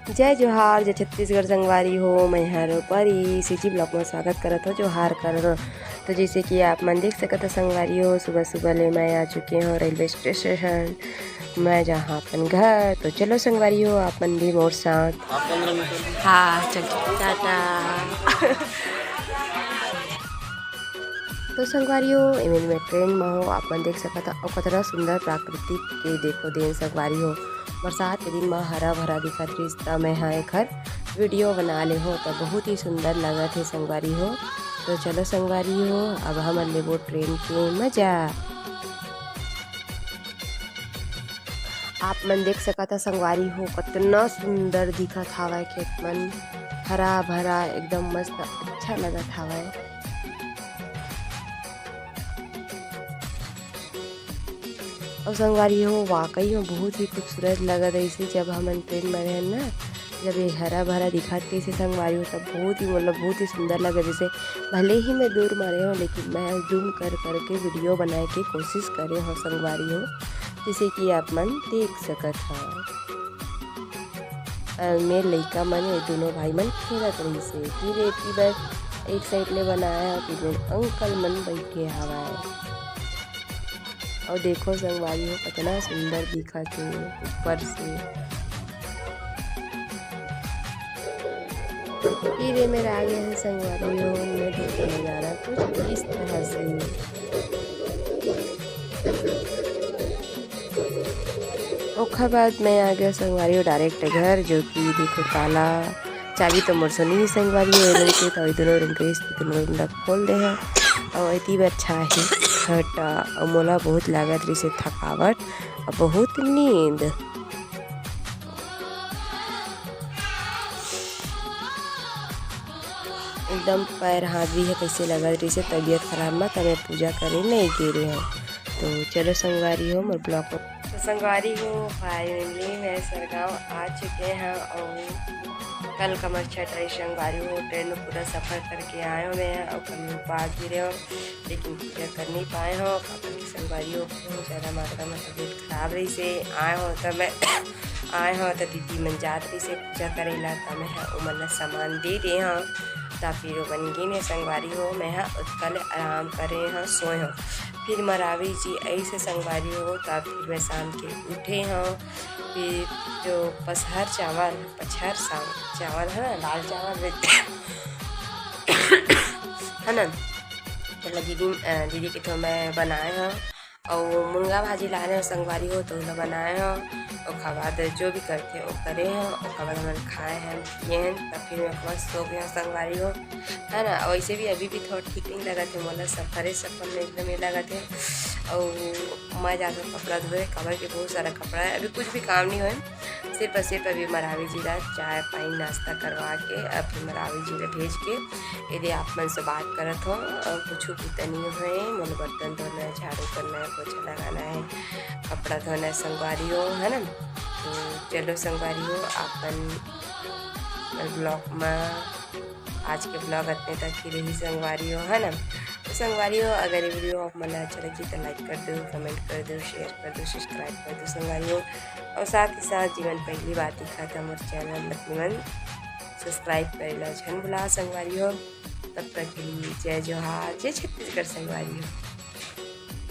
जय जोहार, जय छत्तीसगढ़ संगवारी हो। मैं हर परी सिटी ब्लॉक में स्वागत करत हो जोहार कर। तो जैसे कि आप मन देख सकते हो संगवारी हो, सुबह सुबह ले मैं आ चुके हूँ रेलवे स्टेशन। मैं जहाँ अपन घर, तो चलो संगवारी हो अपन भी मोर साथ। हाँ चल टाटा। तो संगवारी हो इमेज में ट्रेन में हो, अपन देख सकता और कतना सुंदर प्राकृतिक के देखो देन संगवारी हो। बरसात के दिन में हरा भरा दिखत रिश्ता में है एक वीडियो बना ले हो तो बहुत ही सुंदर लगत है संगवारी हो। तो चलो संगवारी हो अब हम लेबो ट्रेन के मजा। आप मन देख सकता संगवारी हो कितना सुंदर दिखत हवा, खेत मन हरा भरा एकदम मस्त अच्छा लगत हवा। और संगवारी हो वाकई में बहुत ही खूबसूरत लगा ऐसे जब हम ट्रेन में रहे ना, जब ये हरा भरा दिखाते इसे संगवारी हो तब बहुत ही बहुत ही सुंदर लगा। जैसे भले ही मैं दूर में रहे हूँ लेकिन मैं जूम कर करके वीडियो बनाए के कोशिश करे हो संगवारी हो, जैसे कि आप मन देख सकत हो। मेरे लड़का मन ये दोनों भाई मन खेलत रही से, फिर एक साइड ले बनाया फिर मेरे अंकल मन बैठे हवा। और देखो संगवारी हो कितना सुंदर दिखा थे ऊपर से। फिर मेरा आगे है संगवारी हो, मैं देखो नज़ारा कुछ इस तरह से। उसके बाद मैं आ गया संगवारी हो डायरेक्ट घर, जो कि देखो ताला चाबी तो मोर सुनी संगवारी हो रूम के, तो दोनों रूम के दोनों रूम खोल दे है। और इतनी अच्छा है हटा और मोला बहुत लागत रही से थकावट और बहुत नींद। एकदम पैर हाथ भी है कैसे लगा रही से तबीयत खराब में, तब मैं पूजा करे नहीं गिरे हैं। तो चलो संगवारी हो मोर ब्लॉक में। तो संगवारी हो फाइनली मैं सरगांव आ चुके हैं और कल कमर छठ रही संगवारी हो। ट्रेन में पूरा सफ़र करके आए हो मैं और कल पास भी रहे हो लेकिन पूजा कर नहीं पाए हो। पापा की संगवारी हो ज़्यादा मात्रा में तबीयत खराब रही से आए हो, तब मैं आए हो तो दीदी मन जात रही से पूजा करेला, तब मैं उमन सामान दे दे हाँ। तब फिर बन गई मैं संगवारी हो मैं कल आराम करे हाँ सोए हो। फिर मरावी जी ऐसे संगवारी हो तब फिर मैं शाम के उठे हाँ। फिर जो पछहर चावल है ना, दाल चावल है ना, तो दीदी के तो मैं बनाए हैं और मुनगा भाजी लाए हैं संगवारी हो तो उन्हें बनाए हैं। और बाद जो भी करते वो करे हैं और बाद हमने खाए हैं पिए हैं, तब फिर मैं बस सो गया संगवारी हो है ना। और वैसे भी अभी भी थोड़ा ठीक नहीं लगा थे, मोला सफ़र में एकदम ये लगा थे। और मैं जाकर कपड़ा धोए, कवर के बहुत सारा कपड़ा है, अभी कुछ भी काम नहीं हुए, सिर्फ अभी मरावी जी ला चाय पानी नाश्ता करवा के अब फिर मरावी जी ला भेज के यदि आप मन से बात करत हो। और कुछ भी नहीं हुए, मतलब बर्तन धोना है, झाड़ू करना है, पोछा लगाना है, कपड़ा धोना है संगवारी हो है ना। तो चलो संगवारी हो अपन ब्लॉग में आज के ब्लॉग इतने तक ही रही संगवारी हो है ना। तो संगवारी हो अगर ये वीडियो आप मन अच्छा लगी तो लाइक कर दो, कमेंट कर दो, शेयर कर दो, सब्सक्राइब कर दो संगवारी हो। और साथ ही साथ जीवन पहली बात दिखा था हमारे चैनल मन सब्सक्राइब करेला झन भुला संगवारी हो। तब तक के लिए जय जोहार, जय छत्तीसगढ़ संगवारी हो।